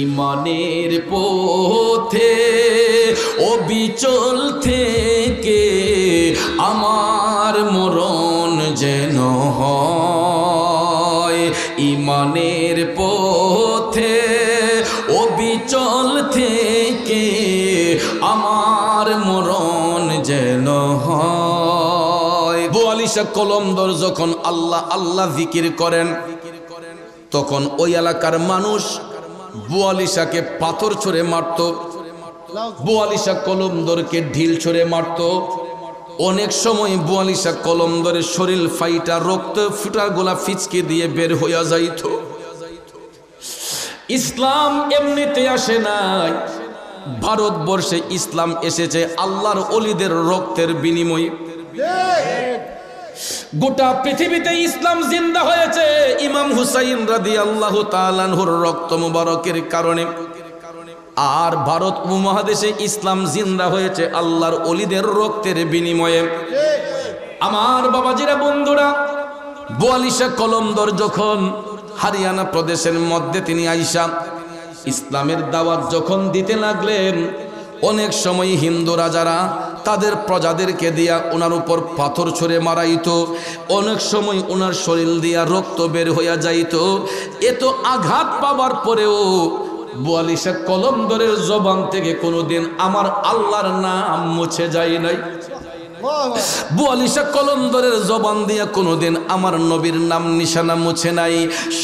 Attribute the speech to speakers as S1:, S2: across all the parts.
S1: ইমানের পথে অবিচল থেকে আমার মরণ যেন হয়। ইমানের পথে অবিচল থেকে আমার মরণ যেন হয়। বোয়ালি শাহ কলমদর যখন আল্লাহ আল্লাহ জিকির করেন তখন ওই এলাকার মানুষ বোয়ালি শাহকে পাথর ছুঁড়ে মারত, বোয়ালি শাহ কলমদরকে ঢিল ছুঁড়ে মারত। অনেক সময় বোয়ালি শাহ কলমদরের শরীর ফাইটা রক্ত ফুটার গোলা ফিচকে দিয়ে বের হইয়া যাইত। ইসলাম এমনিতে আসে নাই, ভারতবর্ষে ইসলাম এসেছে আল্লাহর ওলিদের রক্তের বিনিময়ে। গোটা পৃথিবীতে ইসলাম জিন্দা হয়েছে ইমাম হুসাইন রাদিয়াল্লাহু তাআলা আনহুর রক্ত মুবারকের কারণে। আর ভারত উপমহাদেশে ইসলাম জিন্দা হয়েছে আল্লাহর ওলিদের রক্তের বিনিময়ে। আমার বাবাজিরা, বন্ধুরা, বোয়ালি শাহ কলমদর যখন হরিয়ানা প্রদেশের মধ্যে তিনি আইসা ইসলামের দাওয়াত যখন দিতে লাগলেন, অনেক সময় হিন্দু রাজারা তাদের প্রজাদেরকে দিয়া ওনার উপর পাথর ছুঁড়ে মারাইতো, অনেক সময় ওনার শরীর দিয়া রক্ত বের হইয়া যাইত। এত আঘাত পাবার পরেও বোয়ালি শাহ কলমদরের জবান থেকে কোনোদিন আমার আল্লাহর নাম মুছে যায় নাই। বোয়ালি শাহ কলমদরের জবান দিয়া কোনোদিন আমার নবীর নাম নিশানা মুছে নাই।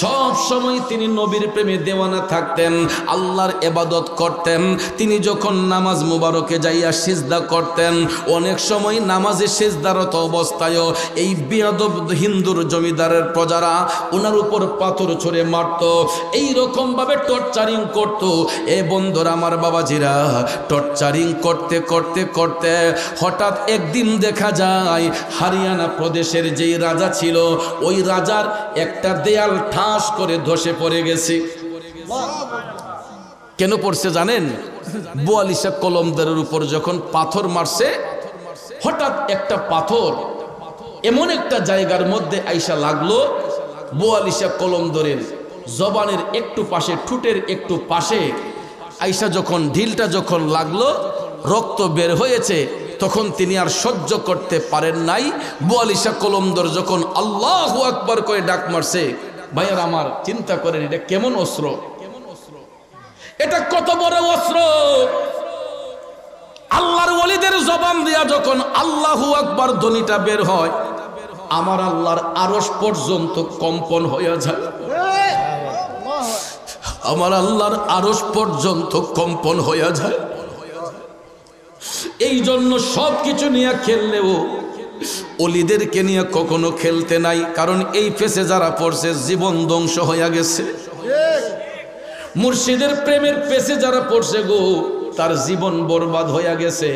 S1: সব সময় তিনি নবীর প্রেমে দেওয়ানা থাকতেন, আল্লাহর ইবাদত করতেন। তিনি যখন নামাজ মুবারকে যাইয়া সিজদা করতেন, অনেক সময় নামাজে সিজদারত অবস্থায়ও এই বেয়াদব হিন্দুর জমিদারের প্রজারা ওনার উপর পাথর ছুঁড়ে মারত, এই রকম ভাবে টর্চারিং করত। এ বন্ধুরা, আমার বাবাজিরা, টর্চারিং করতে করতে করতে হঠাৎ একদিন দেখা যায় হরিয়ানা প্রদেশের যেই রাজা ছিল ওই রাজার একটা দেয়াল ঠাস করে ধসে পড়ে গেছে। কেন পড়ছে জানেন? বোয়ালি শাহ কলমদরের উপর যখন পাথর মারছে, হঠাৎ একটা পাথর এমন একটা জায়গার মধ্যে আইসা লাগলো বোয়ালি শাহ কলমদরের জবানের একটু পাশে, ঠুটের একটু পাশে আইসা যখন ঢিলটা যখন লাগলো, রক্ত বের হয়েছে। তখন তিনি আর সহ্য করতে পারেন নাই। বোয়ালি শাহ কলমদর যখন আল্লাহু আকবার করে ডাক মারছে, ভাইয়ার আমার চিন্তা করেন এটা কেমন অস্ত্র, এটা কত বড় অস্ত্র। আল্লাহর ওলিদের জবান দিয়া যখন আল্লাহু আকবার ধ্বনিটা বের হয়, আমার আল্লাহর আরশ পর্যন্ত কম্পন হয়ে যায়। আমার আল্লাহর আরশ পর্যন্ত কম্পন হয়ে যায়। এই জন্য সব কিছু নিয়ে খেললেও ওলিদেরকে নিয়ে কখনো খেলতে নাই, কারণ এই পেছে যারা পড়ছে জীবন ধ্বংস হয়ে গেছে। মুর্শিদের প্রেমের পেছে যারা পড়ছে গো, তার জীবন বরবাদ হয়ে গেছে।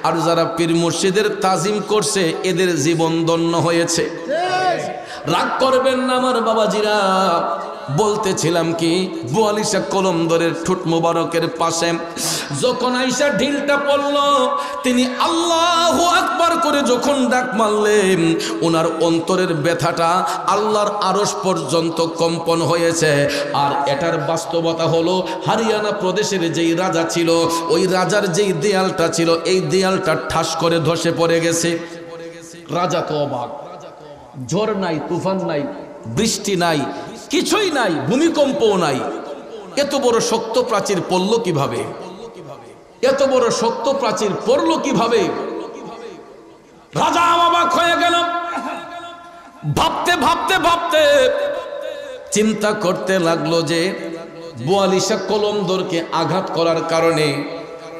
S1: আর যারা পীর মুর্শিদের তাজিম করছে এদের জীবন ধন্য হয়েছে। রাগ করবেন না আমার বাবাজিরা, বলতেছিলাম কি, বোয়ালি শাহ কলমদরের ঠোঁট মোবারকের পাশে যখন আইসা ঢিলটা পড়ল, তিনি আল্লাহু আকবার করে যখন ডাক মারলেন, ওনার অন্তরের ব্যথাটা আল্লাহর আরশ পর্যন্ত কম্পন হয়েছে। আর এটার বাস্তবতা হলো হরিয়ানা প্রদেশের যেই রাজা ছিল, ওই রাজার যেই দেয়ালটা ছিল, এই দেয়ালটা ঠাস করে ধসে পড়ে গেছে। রাজা তো অবাক, ঝড় নাই, তুফান নাই, বৃষ্টি নাই, কিছুই নাই, ভূমিকম্পও নাই। এত বড় শক্ত প্রাচীর পড়ল কিভাবে? এত বড় শক্ত প্রাচীর পড়ল কিভাবে? রাজা অবাক হয়ে গেল। ভাবতে ভাবতে ভাবতে চিন্তা করতে লাগলো যে বোয়ালি শাহ কলমদরকে আঘাত করার কারণে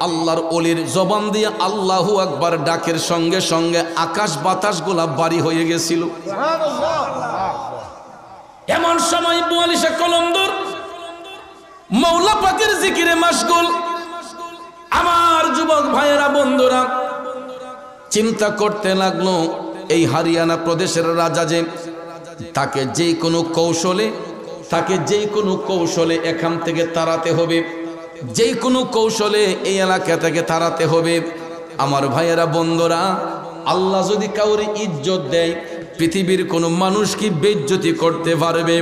S1: আল্লাহর ওলির জবান দিয়ে আল্লাহু আকবার ডাকের সঙ্গে সঙ্গে আকাশ বাতাসগুলা বাড়ি হয়ে গেছিল। এমন সময় বোয়ালি শাহ কলমদর মৌলা পাকের জিকিরে মাশগুল। আমার যুবক ভাইয়েরা, বন্ধুরা, চিন্তা করতে লাগলো এই হরিয়ানা প্রদেশের রাজা যে তাকে যে কোনো কৌশলে এখান থেকে তাড়াতে হবে, যে কোনো কৌশলে এই এলাকা থেকে তাড়াতে হবে। আমার ভাইয়েরা, বন্ধুরা, আল্লাহ যদি কাউরে ইজ্জত দেয়, পৃথিবীর কোনো মানুষ কি বেইজ্জতি করতে পারবে?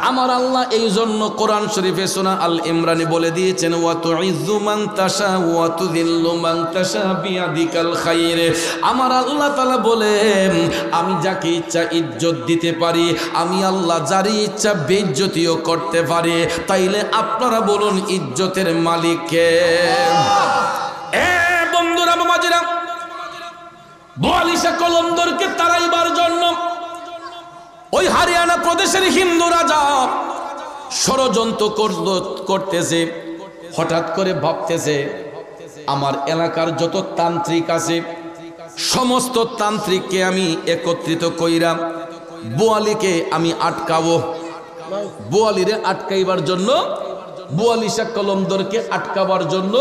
S1: আমার আল্লাহ এই জন্য কোরআন শরীফে সূরা আল ইমরানে বলে দিয়েছেন ওয়া তুইজ্জু মান তাশা ওয়া তুযিল্লু মান তাশা বিয়াদিকাল খায়র। আমার আল্লাহ তাআলা বলেন আমি যাকে ইচ্ছা ইজ্জত দিতে পারি, আমি আল্লাহ যার ইচ্ছা বেইজ্জতিও করতে পারি। তাইলে আপনারা বলুন ইজ্জতের মালিক কে? বন্ধুরা মামাজিরা, বোয়ালিশা কলন্দরকে তাড়াইবার জন্য ওই হরিয়ানা প্রদেশের হিন্দু রাজা ষড়যন্ত্র করতেছে। হঠাৎ করে ভাবতেছে আমার এলাকার যত তান্ত্রিক আছে সমস্ত তান্ত্রিককে আমি একত্রিত কইরা বোয়ালিকে আমি আটকাবো। বোয়ালিরে আটকাইবার জন্য, বোয়ালিশা কলন্দরকে আটকাবার জন্য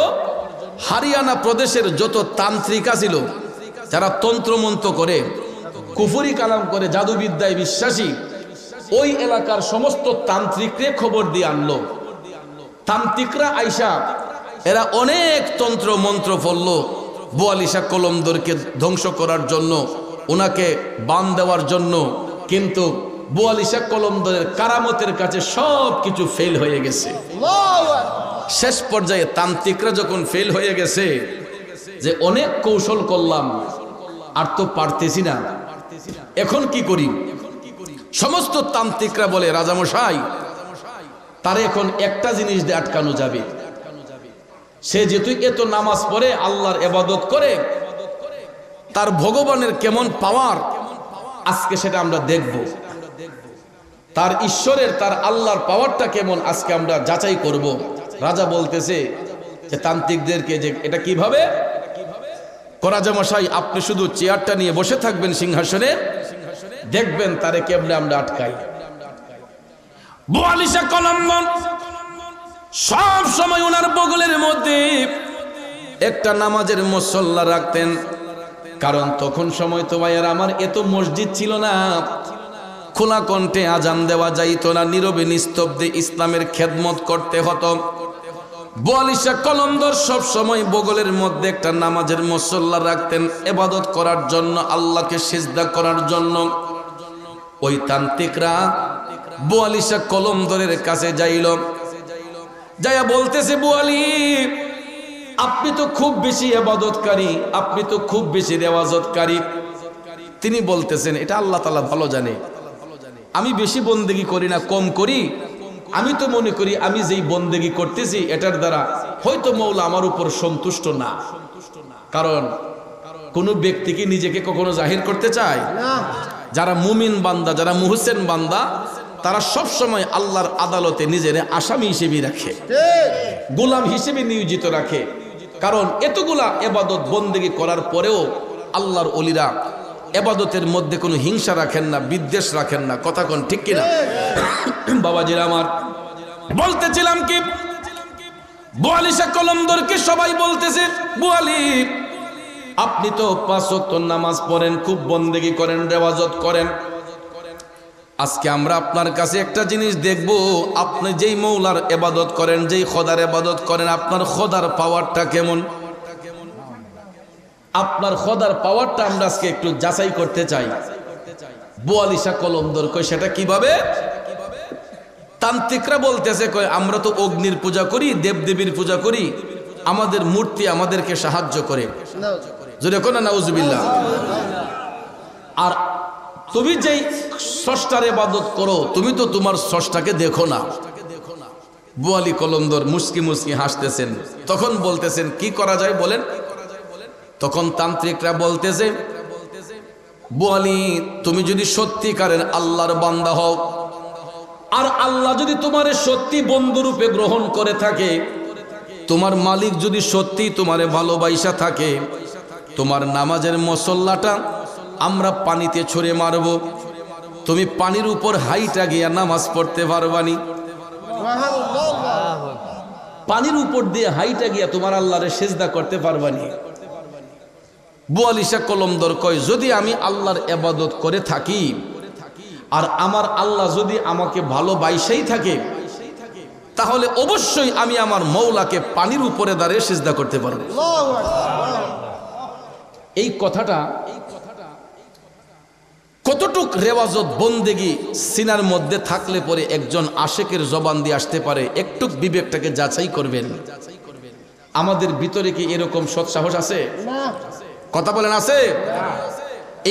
S1: হরিয়ানা প্রদেশের যত তান্ত্রিক ছিল, যারা তন্ত্রমন্ত্র করে, কুফরি কালাম করে, জাদুবিদ্যায় বিশ্বাসী, ওই এলাকার সমস্ত তান্ত্রিকরে খবর দিয়ে আনলো। তান্ত্রিকরা আইসা এরা অনেক তন্ত্র মন্ত্র পড়ল বোয়ালিশা কলন্দরকে ধ্বংস করার জন্য, ওনাকে বান দেওয়ার জন্য। কিন্তু বোয়ালিশা কলন্দরের কারামতের কাছে সব কিছু ফেল হয়ে গেছে। শেষ পর্যায়ে তান্ত্রিকরা যখন ফেল হয়ে গেছে যে অনেক কৌশল করলাম আর তো পারতেছি না, এখন কি করি? সমস্ত তান্ত্রিকরা বলে রাজামশাই তারে এখন একটা জিনিস দিয়ে আটকানো যাবে। সে যেহেতু এত নামাজ পড়ে, আল্লাহর ইবাদত করে, তার ভগবানের কেমন পাওয়ার আজকে সেটা আমরা দেখব। তার ঈশ্বরের, তার আল্লাহর পাওয়ারটা কেমন আজকে আমরা যাচাই করব। রাজা বলতেছে যে তান্ত্রিকদেরকে যে এটা কিভাবে রাজামশাই, আপনি শুধু চেয়ারটা নিয়ে বসে থাকবেন সিংহাসনে, দেখবেন তারে কেমনে আমরা আটকাই। বোয়ালিশা কলন্দর সব সময় ওনার বগলের মধ্যে একটা নামাজের মুসল্লা রাখতেন। কারণ তখন সময় তো ভাইয়ার আমার এত মসজিদ ছিল না, খোলা কণ্ঠে আজান দেওয়া যাইতো না, নীরবে নিস্তব্ধে ইসলামের খেদমত করতে হতো। বোয়ালিশা কলন্দর সব সময় বগলের মধ্যে একটা নামাজের মুসল্লা রাখতেন ইবাদত করার জন্য, আল্লাহকে সিজদা করার জন্য। ওই তান্ত্রিকরা বোয়ালিশা কলন্দরের কাছে যাইল, যাইয়া বলতেছে বোয়ালি আপনি তো খুব বেশি ইবাদতকারী, আপনি তো খুব বেশি রেওয়াজতকারী। তিনি বলতেছেন এটা আল্লাহ তাআলা ভালো জানে, আমি বেশি বন্দেগী করি না, কম করি। আমি তো মনে করি আমি যেই বন্দেগী করতেছি এটার দ্বারা হয়তো মওলা আমার উপর সন্তুষ্ট না। কারণ কোন ব্যক্তি কি নিজেকে কখনো জাহির করতে চায়? যারা মুমিন বান্দা, যারা মুহসিন বান্দা, তারা সব সময় আল্লাহর আদালতে নিজের আসামি হিসেবে রাখে, গোলাম হিসেবে নিয়োজিত রাখে। কারণ এতগুলা ইবাদত বন্দেগী করার পরেও আল্লাহর ওলিরা ইবাদতের মধ্যে কোনো হিংসা রাখেন না, বিদ্বেষ রাখেন না। কথা কোন ঠিক কিনা? বাবাজিরা আমার, বলতেছিলাম কি, বোয়ালিশা কলন্দরকে সবাই বলতেছে বোয়ালি আপনি তো 5 ওয়াক্ত নামাজ পড়েন, খুব বন্দেগী করেন, রেওয়াজত করেন। আজকে আমরা আপনার কাছে একটা জিনিস দেখব, আপনি যেই মৌলার ইবাদত করেন, যেই খোদার ইবাদত করেন, আপনার খোদার পাওয়ারটা কেমন। আপনার খোদার পাওয়ারটা আমরা আজকে একটু যাচাই করতে চাই। বোয়ালিশা কলন্দর কই সেটা কিভাবে? তান্ত্রিকরা বলতেছে কই আমরা তো অগ্নির পূজা করি, দেবদেবীর পূজা করি, আমাদের মূর্তি আমাদেরকে সাহায্য করে। যদি কোন নাউজুবিল্লাহ। আর তুমি যেই স্রষ্টার ইবাদত করো, তুমি তো তোমার স্রষ্টাকে দেখো না। বোয়ালি কলন্দর মুস্কি মুস্কি হাসতেছেন। তখন বলতেছেন কি করা যায় বলেন? তখন তান্ত্রিকরা বলতেছে বোয়ালি তুমি যদি সত্যিকারের আল্লাহর বান্দা হও, আর আল্লাহ যদি তোমারে সত্যি বন্ধুরূপে গ্রহণ করে থাকে, তোমার মালিক যদি সত্যি তোমারে ভালোবাসা থাকে, তোমার নামাজের মুসল্লাটা আমরা পানিতে ছুঁড়ে মারব, তুমি পানির উপর হাইটা গিয়া নামাজ পড়তে পারবানি। পানির উপর দিয়ে হাইটা গিয়া তোমার আল্লাহরে সিজদা করতে পারবানি। বোয়ালিশা কলন্দর কয় যদি আমি আল্লাহর ইবাদত করে থাকি আর আমার আল্লাহ যদি আমাকে ভালোবাসাই থাকে, তাহলে অবশ্যই আমি আমার মওলাকে পানির উপরে দাঁড়িয়ে সিজদা করতে পারবো। এই কথাটা কতটুক রেওয়াজত বন্দেগি সিনার মধ্যে থাকলে পরে একজন আশেকের জবান দিয়ে আসতে পারে, একটু বিবেকটাকে যাচাই করবেন। আমাদের ভিতরে কি এরকম সৎ সাহস আছে? কথা বলেন, আছে?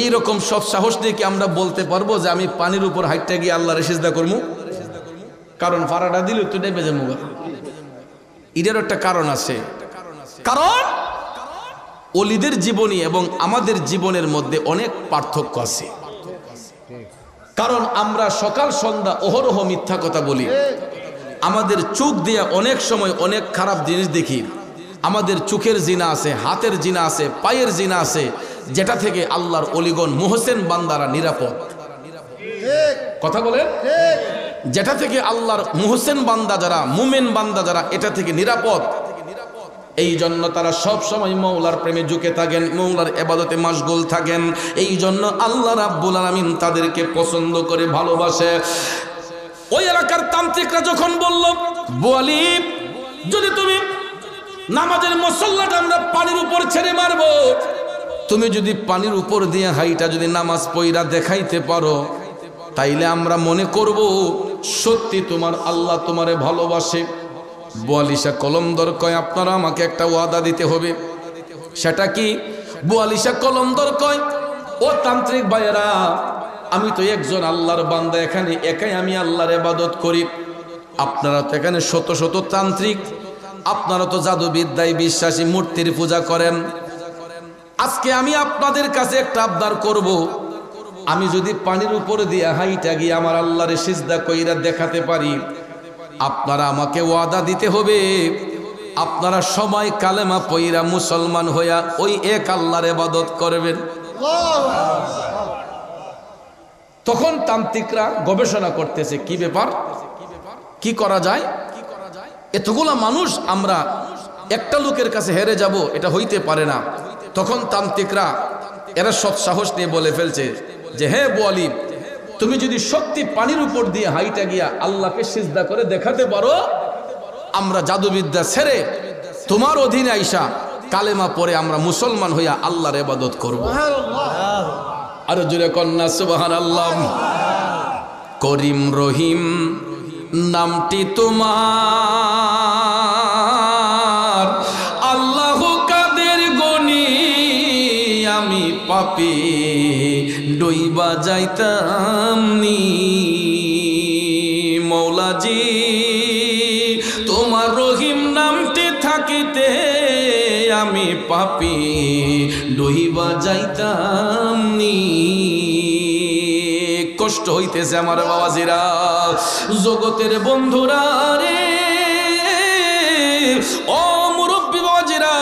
S1: এইরকম সৎ সাহস দিয়ে কি আমরা বলতে পারবো যে আমি পানির উপর হাইটটা গিয়ে আল্লাহরে সিজদা করবো? কারণ ফাড়াটা দিলে তো নেবে যাবো। এটার একটা কারণ আছে। কারণ ওলিদের জীবনী এবং আমাদের জীবনের মধ্যে অনেক পার্থক্য আছে। কারণ আমরা সকাল সন্ধ্যা অহরহ মিথ্যা কথা বলি, আমাদের চোখ দিয়ে অনেক সময় অনেক খারাপ জিনিস দেখি। আমাদের চোখের জিনা আছে, হাতের জিনা আছে, পায়ের জিনা আছে, যেটা থেকে আল্লাহর অলিগণ মুহসিন বান্দারা নিরাপদ। কথা বলে, যেটা থেকে আল্লাহর মুহসিন বান্দা যারা, মুমিন বান্দা যারা, এটা থেকে নিরাপদ। এই জন্য তারা সব সময় মওলার প্রেমে ঝুঁকে থাকেন, মওলার ইবাদতে মাশগুল থাকেন। এই জন্য আল্লাহ রাব্বুল আলামিন তাদেরকে পছন্দ করে, ভালোবাসে। ওই এলাকার তান্ত্রিকরা যখন বলল, বলি যদি তুমি নামাজের মুসল্লাটা আমরা পানির উপর ছেড়ে মারবো, তুমি যদি পানির উপর দিয়ে হাইটা যদি নামাজ পয়রা দেখাইতে পারো, তাইলে আমরা মনে করব সত্যি তোমার আল্লাহ তোমারে ভালোবাসে। বোয়ালিশা কলমদর কয়, আপনারা আমাকে একটা ওয়াদা দিতে হবে। সেটা কি? বোয়ালিশা কলমদর কয়, ও তান্ত্রিক ভাইয়েরা, আমি তো একজন আল্লাহর বান্দা, এখানে একাই আমি আল্লাহর ইবাদত করি। আপনারা তো এখানে শত শত তান্ত্রিক, আপনারা তো জাদুবিদ্যায় বিশ্বাসী, মূর্তির পূজা করেন। আজকে আমি আপনাদের কাছে একটা আবদার করব, আমি যদি পানির উপরে দিয়ে হাইটা গিয়ে আমার আল্লাহরে সিজদা কইরা দেখাতে পারি, আপনারা আমাকে ওয়াদা দিতে হবে, আপনারা সবাই কালেমা পইরা মুসলমান হইয়া ওই এক আল্লাহর ইবাদত করবেন। তখন তান্ত্রিকরা গবেষণা করতেছে, কি ব্যাপার, কি করা যায়? এতগুলা মানুষ আমরা একটা লোকের কাছে হেরে যাব, এটা হইতে পারে না। তখন তান্ত্রিকরা এরা সৎ সাহস নিয়ে বলে ফেলছে যে, হে বোয়ালি, তুমি যদি সত্যি পানির উপর দিয়ে হাইটা গিয়া আল্লাহকে সিজদা করে দেখাতে পারো, আমরা জাদুবিদ্যা ছেড়ে তোমার অধীনে আইসা কালেমা পরে আমরা মুসলমান হইয়া আল্লাহর ইবাদত করব। আর জোরে কন্যা সুবহানাল্লাহ। করিম রহিম নামটি তোমার, আল্লাহ কাদের গনি আমি পাপী ডইবা যাইতাম নি। মৌলাজি তোমার রহিম নামটি থাকিতে আমি পাপী ডইবা যাইতাম নি। কষ্ট হইতেছে আমার বাবাজিরা, জগতের বন্ধুরা রে, ও মুরব্বী বাবাজিরা,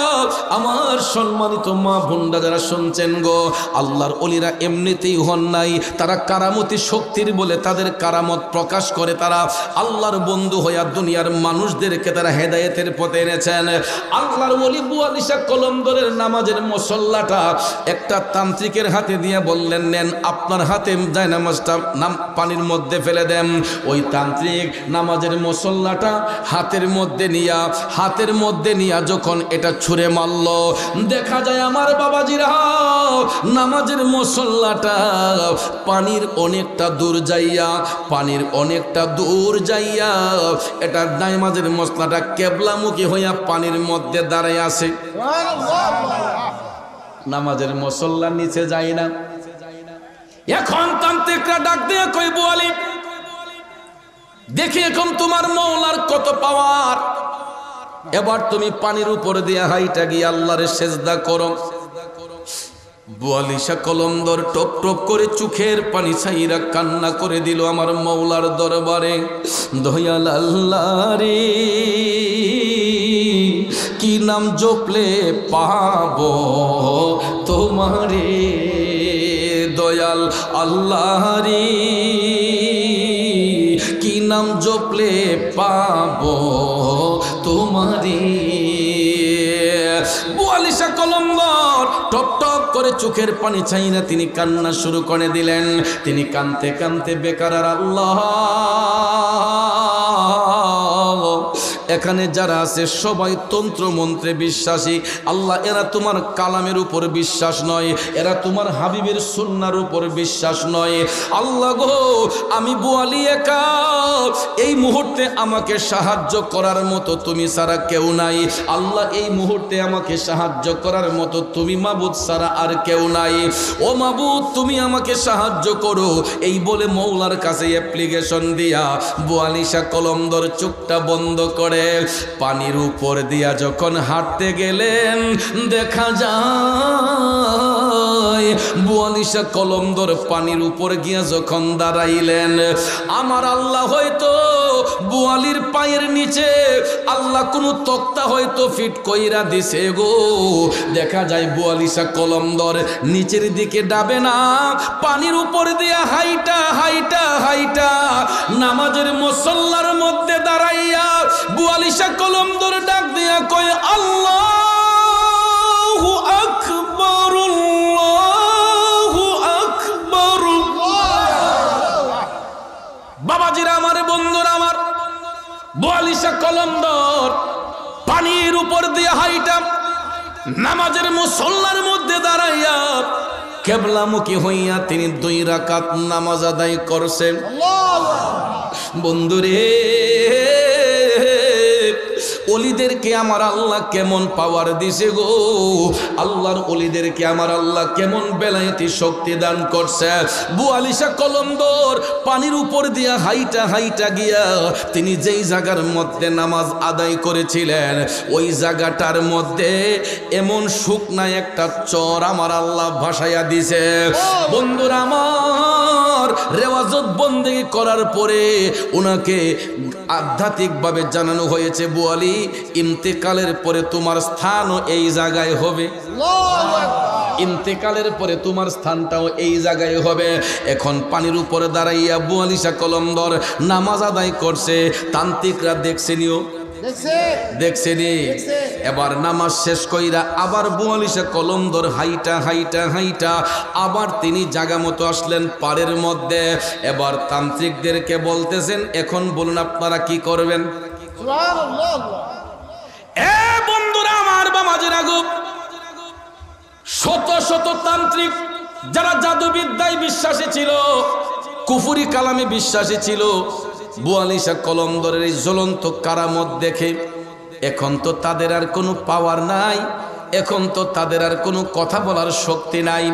S1: আমার সম্মানিত মা বোনরা যারা শুনছেন গো, আল্লাহর ওলিরা এমনিতেই হন নাই, তারা কারামতি শক্তির বলে তাদের কারামত প্রকাশ করে তারা আল্লাহর বন্ধু হইয়া দুনিয়ার মানুষদেরকে তারা হেদায়েতের পথে এনেছেন। আল্লাহর ওলি বুয়ালিশা কলমদরের নামাজের মুসল্লাটা একটা তান্ত্রিকের হাতে দিয়ে বললেন, নেন আপনার হাতে যায় নামাজটা পানির মধ্যে ফেলে দেন। ওই তান্ত্রিক নামাজের মুসল্লাটা হাতের মধ্যে নিয়া যখন এটা ছুঁড়ে মারল, দেখা যায় আমার বাবাজিরা নামাজের মুসল্লাটা পানির অনেকটা দূর যাইয়া এটা নামাজের মুসল্লাটা কেবলামুখী হইয়া পানির মধ্যে দাঁড়ায় আছে। নামাজের মুসল্লার নিচে যায় না। এখন তান্ত্রিকরা ডাক দিয়ে কই, বোয়ালি দেখি এখন তোমার মওলার কত পাওয়ার, এবার তুমি পানির উপর দিয়ে হাইটা গিয়ে আল্লাহর সিজদা করো। বোয়ালিশা কলমদর টপ টপ করে চোখের পানি ছাইরা কান্না করে দিল আমার মওলার দরবারে, দয়াল আল্লাহ রে, কি নাম জপলে পাবো তোমারে, দয়াল আল্লাহ রে, কি নাম জপলে পাবো তোমারে। বোয়ালিশা কলমদর টপ টপ করে চোখের পানি ছাইনা তিনি কান্না শুরু করে দিলেন। তিনি কানতে কানতে বেকার আল্লাহ এখানে যারা আছে সবাই তন্ত্র মন্ত্রে বিশ্বাসী। আল্লাহ এরা তোমার কালামের উপর বিশ্বাস নয়, এরা তোমার হাবিবের সুন্নাহর উপর বিশ্বাস নয়। আল্লাহ গো, আমি বুয়ালি একা, এই মুহূর্তে আমাকে সাহায্য করার মতো তুমি ছাড়া কেউ নাই। আল্লাহ এই মুহূর্তে আমাকে সাহায্য করার মতো তুমি মাবুদ ছাড়া আর কেউ নাই। ও মাবুদ, তুমি আমাকে সাহায্য করো। এই বলে মৌলার কাছে অ্যাপ্লিকেশন দিয়া বুয়ালিশা কলমদর চোখটা বন্ধ করে পানির উপর দিয়া যখন হাঁটতে গেলেন, দেখা যায় বুয়ালিশা কলমদর পানির উপর গিয়া যখন দাঁড়াইলেন, আমার আল্লাহ হয়তো বুয়ালির পায়ের নিচে আল্লাহ কোনো তক্তা হয়তো ফিট কইরা দিছে গো। দেখা যায় বুয়ালিশা কলমদর নিচের দিকে ডাবে না, পানির উপর দিয়া হাইটা হাইটা হাইটা নামাজের মুসল্লার মধ্যে দাঁড়াইয়া বুয়ালিশা কলমদর ডাক দিয়া কয়, আল্লাহু আকবার, আল্লাহু আকবার। বাবাজিরা আমার, বন্ধুরা আমার, বুয়ালিশা কলমদর পানির উপর দিয়া হাইটা নামাজের মুসল্লার মধ্যে দাঁড়াইয়া কেবলামুখী হইয়া তিনি 2 রাকাত নামাজ আদায় করছেন। বন্ধুরে, ওলিদেরকে আমার আল্লাহ কেমন পাওয়ার দিছে গো, আল্লাহর ওলিদেরকে আমার আল্লাহ কেমন বেলায়েতি শক্তি দান করছে। বুয়ালিশা কলমদর পানির উপর দিয়া হাইটা হাইটা গিয়া তিনি যেই জায়গার মধ্যে নামাজ আদায় করেছিলেন, ওই জায়গাটার মধ্যে এমন শুকনা একটা চর আমার আল্লাহ ভাসাইয়া দিছে। বন্ধুরা আমার, রেওয়াজত বন্দেগি করার পরে ওনাকে আধ্যাত্মিকভাবে জানানো হয়েছে, বুয়ালি ইন্তেকালের পরে তোমার স্থানও এই জায়গায় হবে, ইন্তেকালের পরে তোমার স্থানটাও এই জায়গায় হবে। এখন পানির উপরে দাঁড়াইয়া বুয়ালিশা কলমদর নামাজ আদায় করছে। তান্ত্রিকরা দেখছেনিও, দেখছেনি। এবার নামাজ শেষ কইরা আবার বুয়ালিশা কলমদর হাইটা হাইটা হাইটা আবার তিনি জায়গা মতো আসলেন পাড়ের মধ্যে। এবার তান্ত্রিকদেরকে বলতেছেন, এখন বলুন আপনারা কি করবেন? এ বন্ধুরা আমার, বাবাজিরা গো, শত শত তান্ত্রিক যারা জাদুবিদ্যায় বিশ্বাসী ছিল, কুফরি কালামে বিশ্বাসী ছিল, বুয়ালিশা কলমদরের এই জ্বলন্ত কারামত দেখে এখন তো তাদের আর কোনো পাওয়ার নাই, এখন তো তাদের আর কোনো কথা বলার শক্তি নাই।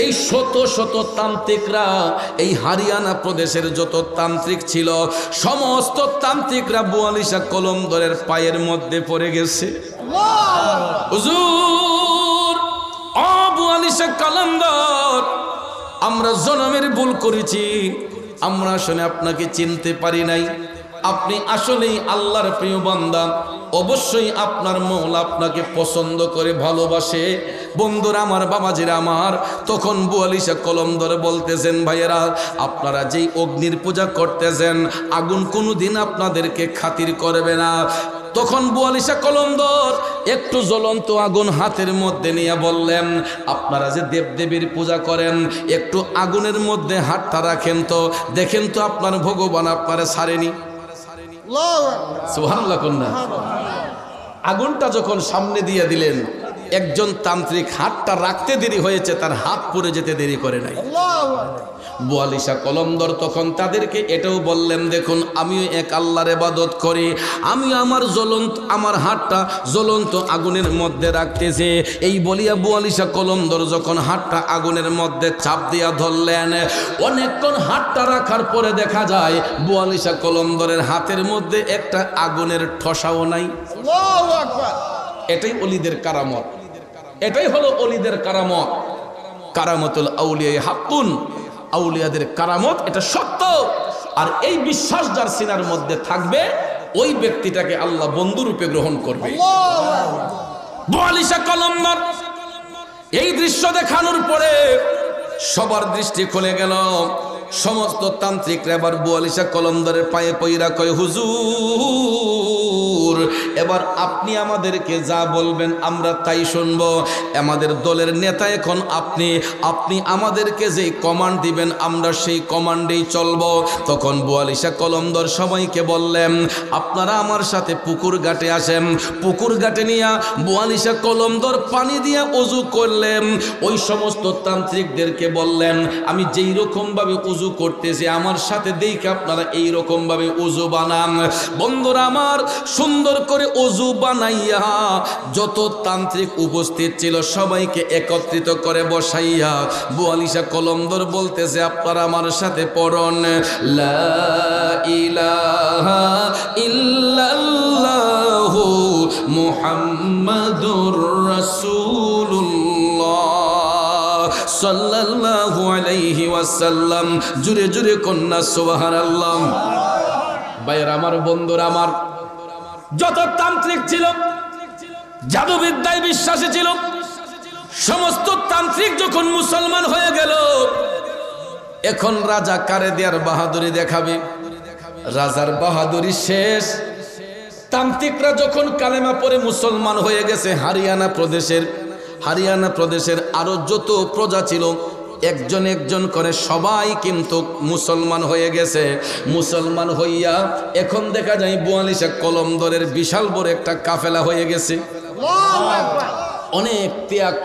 S1: এই শত শত তান্ত্রিকরা, এই হরিয়ানা প্রদেশের যত তান্ত্রিক ছিল, সমস্ত তান্ত্রিকরা বুয়ালিশা কলমদরের পায়ের মধ্যে পড়ে গেছে। হুজুর, ও বুয়ালিশা কলমদর, আমরা জনমের ভুল করেছি, আমরা আসলে আপনাকে চিনতে পারি নাই। আপনি আসলেই আল্লাহর প্রিয় বান্দা, অবশ্যই আপনার মওলা আপনাকে পছন্দ করে ভালোবাসে। বন্ধুরা আমার, বাবাজিরা আমার, তখন বুয়ালিশা কলমদর বলতেছেন, ভাইয়েরা আপনারা যেই অগ্নির পূজা করতেছেন, আগুন কোনোদিন আপনাদেরকে খাতির করবে না। তখন বুয়ালিশা কলমদর একটু জ্বলন্ত আগুন হাতের মধ্যে নিয়ে বললেন, আপনারা যে দেবদেবীর পূজা করেন, একটু আগুনের মধ্যে হাতটা রাখেন তো, দেখেন তো আপনার ভগবান আপনারা ছাড়েনি। সুবহানাল্লাহ কন্যা। আগুনটা যখন সামনে দিয়ে দিলেন, একজন তান্ত্রিক হাতটা রাখতে দেরি হয়েছে, তার হাত পড়ে যেতে দেরি করে নাই। বুয়ালিশা কলমদর তখন তাদেরকে এটাও বললেন, দেখুন আমিও এক আল্লাহর ইবাদত করি, আমি আমার হাতটা জ্বলন্ত আগুনের মধ্যে রাখতেছে। এই বলিয়া বুয়ালিশা কলমদর যখন হাতটা আগুনের মধ্যে চাপ দিয়া ধরলেন, অনেকক্ষণ হাতটা রাখার পরে দেখা যায় বুয়ালিশা কলমদরের হাতের মধ্যে একটা আগুনের ঠসাও নাই। এটাই ওলিদের কারামত, এটাই হলো ওলিদের কারামত। কারামতুল আউলিয়া হাক্কুন, আউলিয়াদের কারামত এটা সত্য। আর এই বিশ্বাস যার সিনার মধ্যে থাকবে, ওই ব্যক্তিটাকে আল্লাহ বন্ধুরূপে গ্রহণ করবে। বুয়ালিশা কলমদর এই দৃশ্য দেখানোর পরে সবার দৃষ্টি খুলে গেল। সমস্ত তান্ত্রিকরা এবার বুয়ালিশা কলমদরের পায়ে পইরা কয়, হুজুর এবার আপনি আমাদেরকে যা বলবেন আমরা তাই শুনবো। আমাদের দলের নেতা এখন আপনি আমাদেরকে যে কমান্ড দিবেন আমরা সেই কমান্ডেই চলবো। তখন বোয়ালি শাহ কলমদর সবাইকে বললেন, আপনারা আমার সাথে পুকুর ঘাটে আসেন। পুকুর ঘাটে নিয়ে বোয়ালি শাহ কলমদর পানি দিয়ে ওযু করলেন। ওই সমস্ত তান্ত্রিকদেরকে বললেন, আমি যেই রকম ভাবে ওযু করতেছি আমার সাথে দেখে আপনারা এই রকম ভাবে ওযু বানান। বন্ধুরা আমার, সুন্দর করে ওযু বানাইয়া যত তান্ত্রিক উপস্থিত ছিল সবাইকে একত্রিত করে বসাইয়া বোয়ালি শাহ কলমদর বলতেছে, আপনারা আমার সাথে পড়ুন, লা ইলাহা ইল্লাল্লাহু মুহাম্মাদুর রাসূলুল্লাহ সাল্লাল্লাহু আলাইহি ওয়াসাল্লাম। জুরে জুরে কন্যা সুবহানাল্লাহ। ভাইরা আমার, বন্ধুরা আমার, যত তান্ত্রিক ছিল, জাদুবিদ্যায় বিশ্বাসী ছিল, সমস্ত তান্ত্রিক যখন মুসলমান হয়ে গেল, এখন রাজা কারে দেয়ার বাহাদুরি দেখাবে। রাজার বাহাদুরি শেষ। তান্ত্রিকরা যখন কালেমা পড়ে মুসলমান হয়ে গেছে, হারিয়ানা প্রদেশের আরো যত প্রজা ছিল একজন একজন করে সবাই কিন্তু মুসলমান হয়ে গেছে। মুসলমান হইয়া এখন দেখা যায় বোয়ালি শাহ কলমদরের বিশাল বড় একটা কাফেলা হয়ে গেছে। অনেক ত্যাগ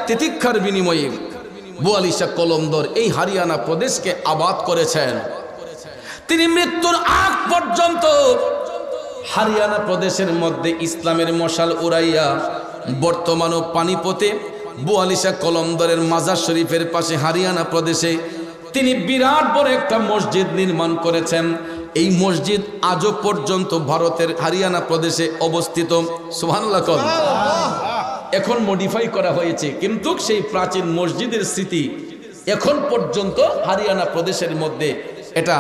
S1: তিতিক্ষার বিনিময়ে বোয়ালি শাহ কলমদর এই হারিয়ানা প্রদেশকে আবাদ করেছেন। তিনি মৃত্যুর আগ পর্যন্ত হারিয়ানা প্রদেশের মধ্যে ইসলামের মশাল উড়াইয়া বর্তমানও পানিপথে বোয়ালি শাহ কলমদরের মাজার শরীফের পাশে হারিয়ানা প্রদেশে তিনি বিরাট বড় একটা মসজিদ নির্মাণ করেছেন। এই মসজিদ আজও পর্যন্ত ভারতের হারিয়ানা প্রদেশে অবস্থিত। সুবহানাল্লাহ। এখন মডিফাই করা হয়েছে, কিন্তু সেই প্রাচীন মসজিদের স্মৃতি এখন পর্যন্ত হারিয়ানা প্রদেশের মধ্যে এটা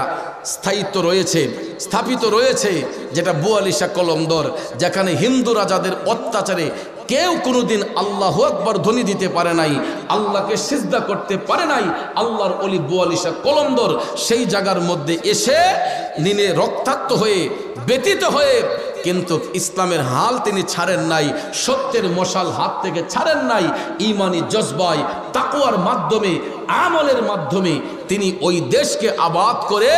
S1: স্থাপিত রয়েছে, যেটা বোয়ালি শাহ কলমদর, যেখানে হিন্দু রাজাদের অত্যাচারে কেউ কোনোদিন আল্লাহু আকবার ধ্বনি দিতে পারে নাই, আল্লাহকে সিজদা করতে পারে নাই। আল্লাহর ওলি বোয়ালি শাহ কলমদর সেই জায়গার মধ্যে এসে নিনে রক্তাক্ত হয়ে ব্যতীত হয়ে কিন্তু ইসলামের হাল তিনি ছাড়েন নাই, সত্যের মশাল হাত থেকে ছাড়েন নাই। ঈমানি জজবায়, তাকওয়ার মাধ্যমে, আমলের মাধ্যমে তিনি ওই দেশকে আবাদ করে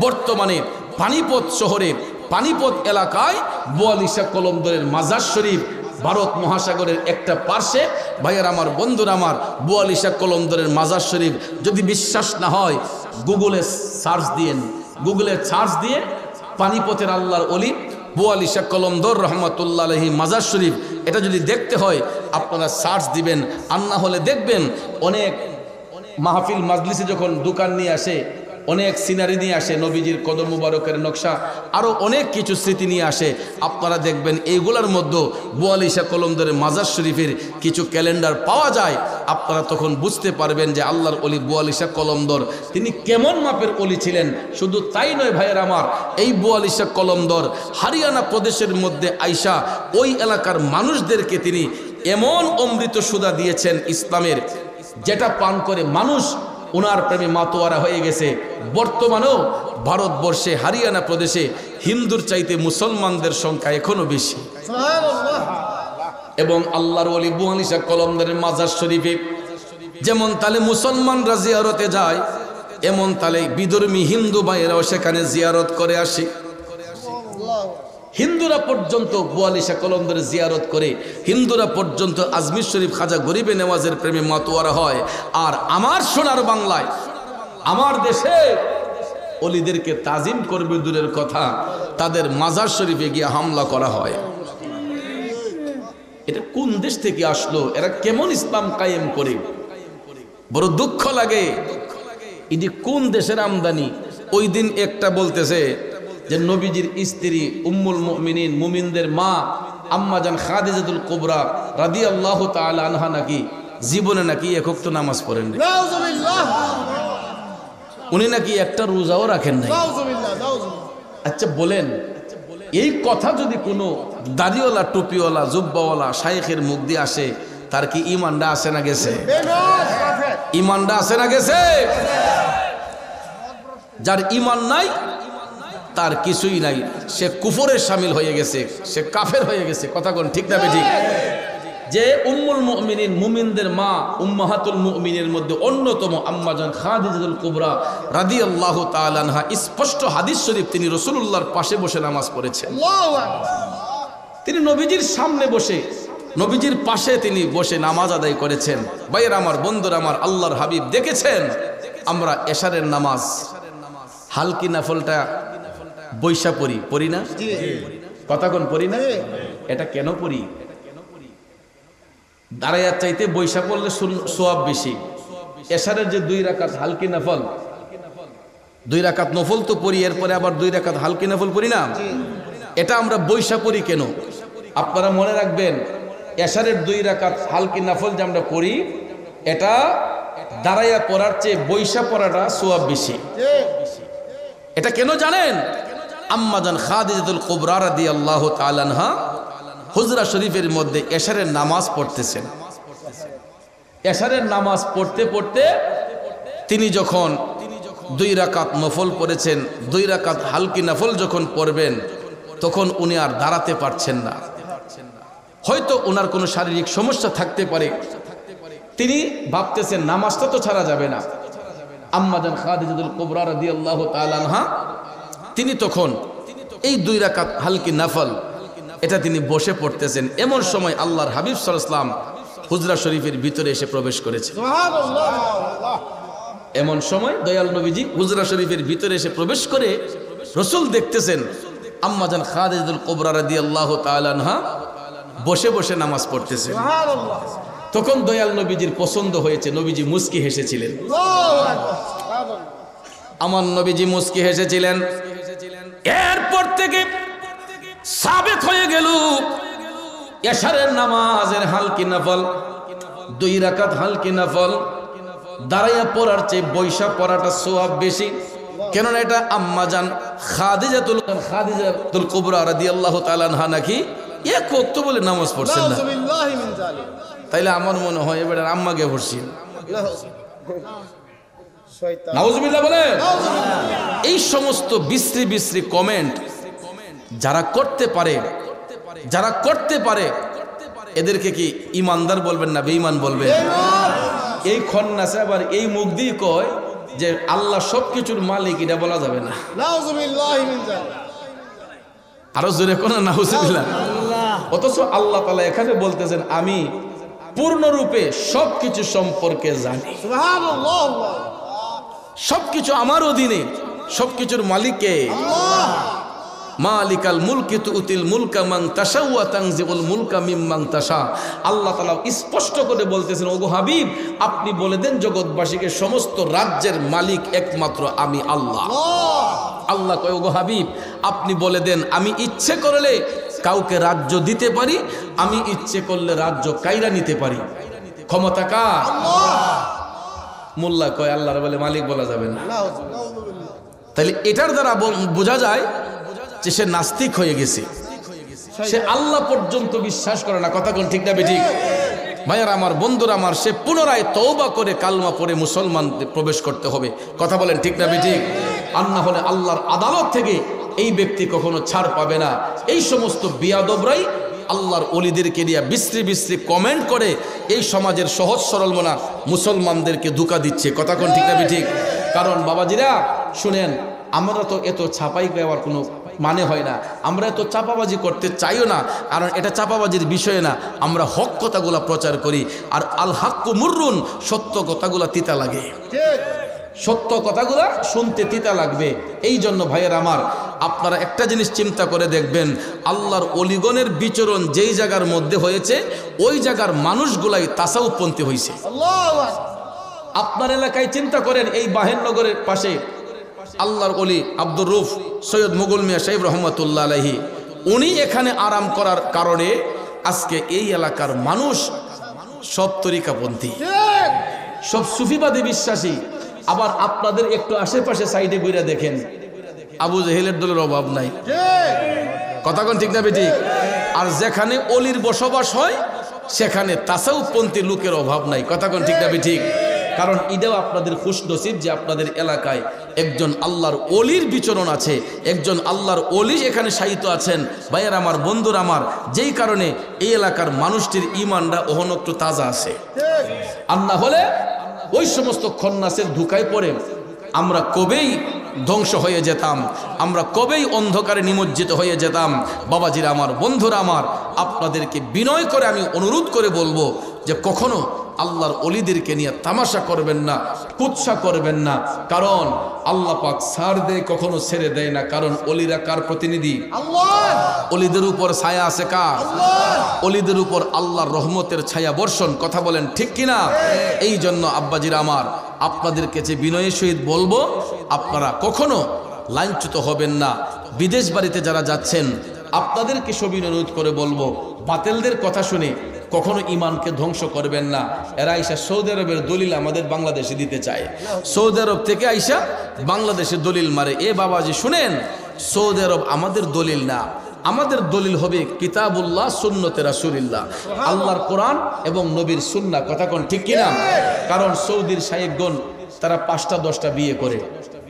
S1: বর্তমানে পানিপথ শহরে, পানিপথ এলাকায় বোয়ালি শাহ কলমদরের মাজার শরীফ ভারত মহাসাগরের একটা পার্শ্বে। ভাইয়ের আমার, বন্ধুরা আমার, বোয়ালি শাহ কলমদরের মাজার শরীফ যদি বিশ্বাস না হয় গুগলে সার্চ দিয়ে পানিপথের আল্লাহর ওলি বোয়ালি শাহ কলমদর রহমাতুল্লাহ আলাইহি মাজার শরীফ, এটা যদি দেখতে হয় আপনারা সার্চ দিবেন। আর না হলে দেখবেন অনেক মাহফিল মাজলিসে যখন দোকান নিয়ে আসে, অনেক সিনারি নিয়ে আসে, নবীজির কদম মুবারকের নকশা, আরও অনেক কিছু স্মৃতি নিয়ে আসে। আপনারা দেখবেন এইগুলোর মধ্যে বোয়ালি শাহ কলমদরের মাজার শরীফের কিছু ক্যালেন্ডার পাওয়া যায়। আপনারা তখন বুঝতে পারবেন যে আল্লাহর ওলি বোয়ালি শাহ কলমদর তিনি কেমন মাপের ওলি ছিলেন। শুধু তাই নয় ভাইয়ের আমার, এই বোয়ালি শাহ কলমদর হারিয়ানা প্রদেশের মধ্যে আইসা ওই এলাকার মানুষদেরকে তিনি এমন অমৃত সুধা দিয়েছেন ইসলামের, যেটা পান করে মানুষ ওনার প্রেমে মাতোয়ারা হয়ে গেছে। বর্তমানেও ভারতবর্ষে হারিয়ানা প্রদেশে হিন্দুর চাইতে মুসলমানদের সংখ্যা এখনো বেশি। এবং আল্লাহর ওলি বোয়ালি শাহ কলমদরের মাজার শরীফে যেমন তালে মুসলমানরা জিয়ারতে যায়, এমন তালে বিধর্মী হিন্দু ভাইয়েরাও সেখানে জিয়ারত করে আসে। হিন্দুরা পর্যন্ত বোয়ালি শাহ কলমদরের জিয়ারত করে, হিন্দুরা পর্যন্ত আজমির শরীফ খাজা গরিবে নেওয়াজের প্রেমে মাতোয়ারা হয়। আর আমার সোনার বাংলায়, আমার দেশে ওলিদেরকে তাজিম করবে দূরের কথা, তাদের মাজার শরীফে গিয়ে হামলা করা হয়। এটা কোন দেশ থেকে আসলো? এরা কেমন ইসলাম কায়েম করে? বড় দুঃখ লাগে। এটি কোন দেশের আমদানি? ওই দিন একটা বলতেছে যে নবীজির স্ত্রী উম্মুল মুমিনিন, মুমিনদের মা আম্মাজান খাদিজাতুল কুবরা রাদিয়াল্লাহু তাআলা আনহা নাকি জীবনে নাকি এক ওয়াক্ত নামাজ পড়েন না। উনি নাকি একটা রোজাও রাখেন নাই। আচ্ছা বলেন, এই কথা যদি কোনো দাড়িওয়ালা, টুপিওয়ালা, জুব্বাওয়ালা শাইখের মুখ দিয়ে আসে, তার কি ঈমানটা আসে না গেছে? ঈমানটা আসে না গেছে? যার ঈমান নাই তার কিছুই নাই, সে কুফরের শামিল হয়ে গেছে, সে কাফের হয়ে গেছে। কথা কোন ঠিক না বেঠিক? যে উম্মুল মুমিনিন, মুমিনদের মা, উম্মাহাতুল মুমিনের মধ্যে অন্যতম আম্মা জান খাদিজাতুল কুবরা রাদিয়াল্লাহু তাআলা আনহা, স্পষ্ট হাদিস শরীফ, তিনি রাসূলুল্লাহর পাশে বসে নামাজ পড়েছেন। তিনি নবীজির সামনে বসে, নবীজির পাশে তিনি বসে নামাজ আদায় করেছেন। ভাইয়ের আমার, বন্ধুরা আমার, আল্লাহর হাবিব দেখেছেন আমরা এশারের নামাজ হালকি নাফলটা বৈশা পড়ি না? কথা কোন পড়ি না? এটা কেন পড়ি? দাঁড়াইয়ার চাইতে বৈশা পড়লে সোয়াব বেশি। এশারের যে 2 রাকাত হালকি নাফল, 2 রাকাত নফল তো পড়ি, এরপরে আবার 2 রাকাত হালকি নাফল পড়ি না? এটা আমরা বৈশা পড়ি কেন? আপনারা মনে রাখবেন, এশারের 2 রাকাত হালকি নাফল যে আমরা পড়ি, এটা দাঁড়াইয়া পড়ার চেয়ে বৈশা পড়াটা সোয়াব বেশি। এটা কেন জানেন? আম্মা জান খাদিজাতুল কুবরা রাদিয়াল্লাহু তাআলা আনহা হুজরা শরীফের মধ্যে এশারের নামাজ পড়তেছেন। এশারের নামাজ পড়তে পড়তে তিনি যখন 2 রাকাত নফল পড়েছেন, 2 রাকাত হালকি নফল যখন পড়বেন, তখন উনি আর দাঁড়াতে পারছেন না। হয়তো ওনার কোনো শারীরিক সমস্যা থাকতে পারে, তিনি ভাবতেছেন নামাজটা তো ছাড়া যাবে না। আম্মা জান খাদিজাতুল কুবরা রাদিয়াল্লাহু তাআলা আনহা তিনি তখন এই 2 রাকাত হালকি নফল এটা তিনি বসে পড়তেছেন। এমন সময় আল্লাহর হাবিব সাল্লাল্লাহু আলাইহি ওয়াসাল্লাম হুজরা শরীফের ভিতরে এসে প্রবেশ করেছেন। সুবহানাল্লাহ। এমন সময় দয়াল নবীজি হুজরা শরীফের ভিতরে এসে প্রবেশ করে রাসূল দেখতেছেন আম্মা জান খাদিজাতুল কুবরা রাদিয়াল্লাহু তাআলা আনহা বসে বসে নামাজ পড়তেছেন। সুবহানাল্লাহ। তখন দয়াল নবীজির পছন্দ হয়েছে, নবীজি মুস্কি হেসেছিলেন। আমার নবীজি মুস্কি হেসেছিলেন। এরপর থেকে সাবেত হয়ে গেল এশারের নামাজের হালকি নফল 2 রাকাত হালকি নফল দাঁড়াইয়া পড়ার চেয়ে বৈশা পড়াটা সওয়াব বেশি। কেননা এটা আম্মা জান খাদিজাতুল কুবরা রাদিয়াল্লাহু তাআলা আনহা নাকি এক ওয়াক্ত বলে নামাজ পড়ছেন না। তাইলে আমার মনে হয় এবার আম্মাকে পড়ছেন। নাউজুবিল্লাহ বলে। এই সমস্ত বিশ্রী বিশ্রী কমেন্ট যারা করতে পারে এদেরকে কি ইমানদার বলবেন না বেঈমান বলবেন? এই খন্নাসে আবার এই মুখ দিয়ে কয় যে আল্লাহ সবকিছুর মালিক, এটা বলা যাবে না। আরো জোরে কোন নাউজুবিল্লাহ। অথচ আল্লাহ তাআলা এখানে বলতেছেন আমি পূর্ণরূপে সবকিছু সম্পর্কে জানি। সুবহানাল্লাহ। সবকিছু আমার অধীনে, সবকিছুর মালিক কে? আল্লাহ। মালিকাল মুলকি তুতিল মুলকা মান তাশা ওয়া তানজিউল মুলকা মিম্মান তাশা। আল্লাহ তাআলা স্পষ্ট করে বলতেছেন, ওগো হাবিব আপনি বলে দেন জগৎবাসীকে সমস্ত রাজ্যের মালিক একমাত্র আমি আল্লাহ। আল্লাহ কয়, ওগো হাবিব আপনি বলে দেন আমি ইচ্ছে করলে কাউকে রাজ্য দিতে পারি, আমি ইচ্ছে করলে রাজ্য কাইরা নিতে পারি। ক্ষমতা কার? আল্লাহ। মোল্লা কয় আল্লাহর বলে মালিক বলা যাবে না। তাহলে এটার দ্বারা বোঝা যায় যে সে নাস্তিক হয়ে গেছে, সে আল্লাহ পর্যন্ত বিশ্বাস করে না। কথা কোন ঠিক না বেঠিক? ভাইয়ার আমার, বন্ধুরা আমার, সে পুনরায় তওবা করে কালমা পড়ে মুসলমান প্রবেশ করতে হবে। কথা বলেন ঠিক না বেঠিক? আর না হলে আল্লাহর আদালত থেকে এই ব্যক্তি কখনো ছাড় পাবে না। এই সমস্ত বিয়াদবরাই আল্লাহর ওলিদেরকে নিয়ে বিশ্রী বিশ্রী কমেন্ট করে এই সমাজের সহজ সরল মনা মুসলমানদেরকে ধোঁকা দিচ্ছে। কথা কোন ঠিক না বেঠিক? কারণ বাবাজিরা শুনেন, আমরা তো এত ছাপাই দেওয়ার কোনো মানে হয় না, আমরা এত চাপাবাজি করতে চাইও না, কারণ এটা চাপাবাজির বিষয় না। আমরা হক কথাগুলা প্রচার করি, আর আল হাক্কু মুররুন, সত্য কথাগুলা তিতা লাগে। সত্য কথাগুলা শুনতে তিতা লাগবে। এই জন্য ভাইয়ের আমার, আপনারা একটা জিনিস চিন্তা করে দেখবেন, আল্লাহর অলিগণের বিচরণ যেই জায়গার মধ্যে হয়েছে ওই জায়গার মানুষগুলাই তাসাউফপন্থী হয়েছে। আপনার এলাকায় চিন্তা করেন, এই বাহেরনগরের পাশে আল্লাহর ওলি আব্দুর রউফ সৈয়দ মুগল মিয়া সাহেব রহমতুল্লাহ আলাইহি, উনি এখানে আরাম করার কারণে আজকে এই এলাকার মানুষ সব তরিকাপন্থী, সব সুফিবাদী বিশ্বাসী। আবার আপনাদের একটু আশেপাশে সাইডে ঘুরে দেখেন, আবু জেহেলের দলের অভাব নাই। কথা কোন ঠিক না বেঠিক? আর যেখানে অলির বসবাস হয় সেখানে তাসাউফপন্থী লোকের অভাব নাই। কথা কোন ঠিক না বেঠিক? কারণ এটাও আপনাদের খুশনসিব যে আপনাদের এলাকায় একজন আল্লাহর ওলির বিচরণ আছে, একজন আল্লাহর ওলি এখানে শায়িত আছেন। ভাইয়ের আমার, বন্ধুর আমার, যেই কারণে এই এলাকার মানুষটির ঈমানটা অহনত্র তাজা আছে। আর না হলে ওই সমস্ত খন্নাসের ধোঁকায় পড়ে আমরা কবেই ধ্বংস হয়ে যেতাম, আমরা কবেই অন্ধকারে নিমজ্জিত হয়ে যেতাম। বাবাজিরা আমার, বন্ধুরা আমার, আপনাদেরকে বিনয় করে আমি অনুরোধ করে বলবো যে কখনো আল্লাহর ওলিদেরকে নিয়ে তামাশা করবেন না, কুৎসা করবেন না। কারণ আল্লাহ পাক ছাড় দেয়, কখনো ছেড়ে দেয় না। কারণ ওলিরা কার প্রতিনিধি? আল্লাহ। ওলিদের উপর ছায়া আছে কার? ওলিদের উপর আল্লাহর রহমতের ছায়া বর্ষণ। কথা বলেন ঠিক কিনা? এই জন্য আব্বাজিরা আমার, আপনাদেরকে যে বিনয়ের সহিত বলবো, আপনারা কখনো লাঞ্ছিত হবেন না। বিদেশ বাড়িতে যারা যাচ্ছেন, আপনাদেরকে সবিনয় অনুরোধ করে বলবো, বাতিলদের কথা শুনে কখনো ইমানকে ধ্বংস করবেন না। এরা আইসা সৌদি আরবের দলিল আমাদের বাংলাদেশে দিতে চায়, সৌদি আরব থেকে আইসা বাংলাদেশে দলিল মারে। এ বাবাজি শুনেন, সৌদি আরব আমাদের দলিল না, আমাদের দলিল হবে কিতাবুল্লাহ, সুন্নতে রাসূলুল্লাহ, আল্লাহর কোরআন এবং নবীর সুন্নাহ। কথা কোন ঠিক কিনা? কারণ সৌদির শায়েখগণ তারা 5টা 10টা বিয়ে করে।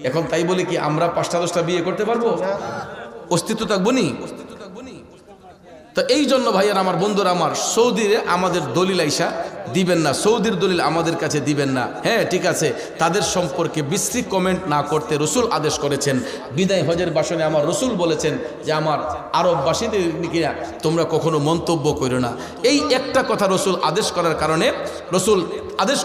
S1: এখন তাই বলে কি আমরা 5টা 10টা বিয়ে করতে পারবো? অস্তিত্ব থাকবো নি? তো এই জন্য ভাইয়ার আমার, বন্ধুরা আমার, সৌদিরে আমাদের দলিল আইসা দিবেন না, সৌদির দলিল আমাদের কাছে দিবেন না। হ্যাঁ ঠিক আছে, তাদের সম্পর্কে বিশ্রী কমেন্ট না করতে রসুল আদেশ করেছেন। বিদায় হজের ভাষণে আমার রসুল বলেছেন যে আমার আরববাসীদের নিয়ে তোমরা কখনো মন্তব্য করো না। এই একটা কথা রসুল আদেশ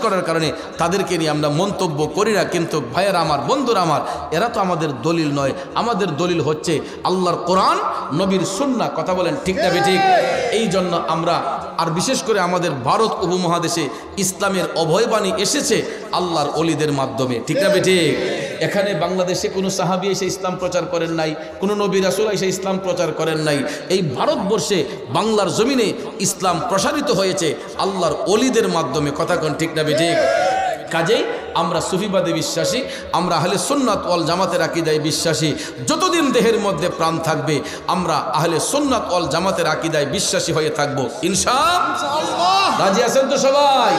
S1: করার কারণে তাদেরকে নিয়ে আমরা মন্তব্য করি না। কিন্তু ভাইয়েরা আমার, বন্ধুরা আমার, এরা তো আমাদের দলিল নয়। আমাদের দলিল হচ্ছে আল্লাহর কোরআন, নবীর সুন্নাহ। কথা বলেন ঠিক না বেঠিক? এই জন্য আমরা, আর বিশেষ করে আমাদের ভারত উপমহাদেশে ইসলামের অভয়বাণী এসেছে আল্লাহর ওলিদের মাধ্যমে। ঠিক না বেঠিক? এখানে বাংলাদেশে কোনো সাহাবী এসে ইসলাম প্রচার করেন নাই, কোনো নবী রাসূল এসে ইসলাম প্রচার করেন নাই। এই ভারতবর্ষে বাংলার জমিনে ইসলাম প্রসারিত হয়েছে আল্লাহর ওলিদের মাধ্যমে। কথা কোন ঠিক না বেঠিক? কাজেই আমরা সুফিবাদে বিশ্বাসী, আমরা আহলে সুন্নাত ওয়াল জামাতের আকীদায় বিশ্বাসী। যতদিন দেহের মধ্যে প্রাণ থাকবে আমরা আহলে সুন্নাত ওয়াল জামাতের আকীদায় বিশ্বাসী হয়ে থাকবো ইনশাআল্লাহ। রাজি আছেন তো সবাই?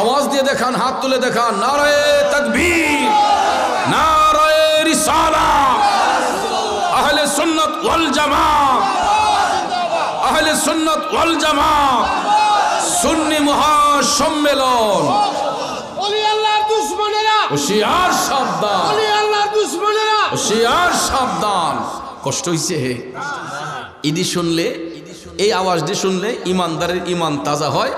S1: আওয়াজ দিয়ে দেখান, হাত তুলে দেখান, নারায়ে তাকবীর, নারায়ে রিসালাহ, আহলে সুন্নাত ওয়াল জামাত, আহলে সুন্নাত ওয়াল জামাত সুন্নি মহাসম্মেলন। হুশিয়ার সাবধান, হুশিয়ার সাবধান। কষ্ট হইছে ইডি শুনলে, এই আওয়াজটি শুনলে ইমানদারের ইমান তাজা হয়।